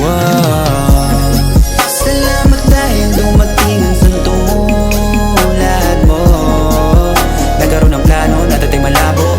Wow. Salamat dahil dumating ang santulad mo. Nagkaroon ng plano na dating malabo,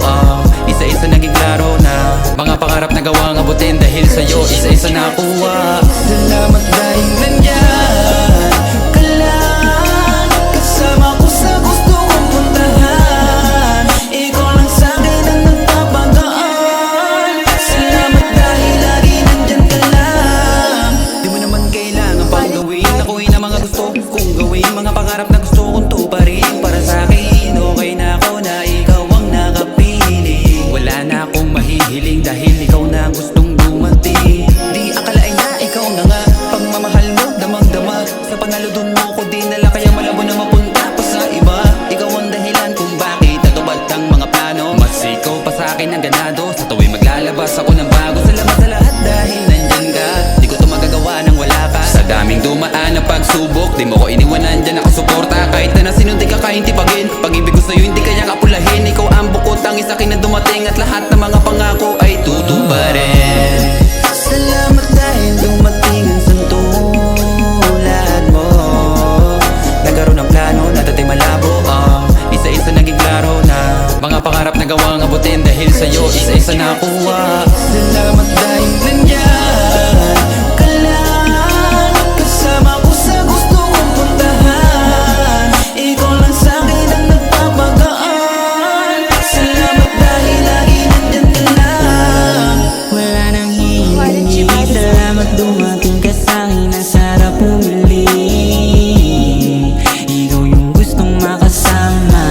isa-isa naging klaro na mga pangarap na gawang abutin dahil sa'yo isa-isa nakuha. Salamat dahil nandyan ka lang, kasama ko sa gusto kong puntahan. Ikaw lang sa'kin ang nagpapagaan. Salamat dahil lagi nandyan ka lang. Di mo naman kailangan pang gawin, ako'y na mga gusto kong gawin. Mga pangarap na gusto kong tuparin. Para sa'kin okay na ako na ikaw ang nakapili. Wala na akong mahihiling dahil ikaw na ang gustong dumating. Di akalain na ikaw na nga, pagmamahal mo damang-dama. Sa panalo dun mo ko dinala, kaya malabo na mapunta pa sa iba. Ikaw ang dahilan kung bakit natupad ang mga plano. Mas ikaw pa sa'kin ang ganado, sa tuwing maglalabas ako ng bago. Salamat sa lahat dahil nandyan ka, di ko to magagawa nang wala ka. Sa daming dumaan na pagsubok, di mo ko iniwan, nandyan ako suporta. Kahit na nasinunti ka kahintipagin, pag-ibig ko sa'yo hindi kaya kapulahin. Ikaw ang bukod, tangis akin na dumating, at lahat ng mga pangako ay tutuparin. Salamat dahil dumating ang santulad mo. Nagkaroon ng plano na dating malabo, isa-isa naging klaro na mga pangarap na gawang abutin dahil sa'yo isa-isa nakuha. Salamat dahil nandyan ka lang, kasama ko sa gusto kong puntahan. Ikaw lang sa'kin ang nagpapagaan. Salamat dahil lagi nandyan ka lang. Wala nang hihingi, salamat dumating ka sa'kin, ang sarap pumili. Ikaw yung gustong makasama,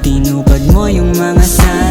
tinupad mo yung mga sana.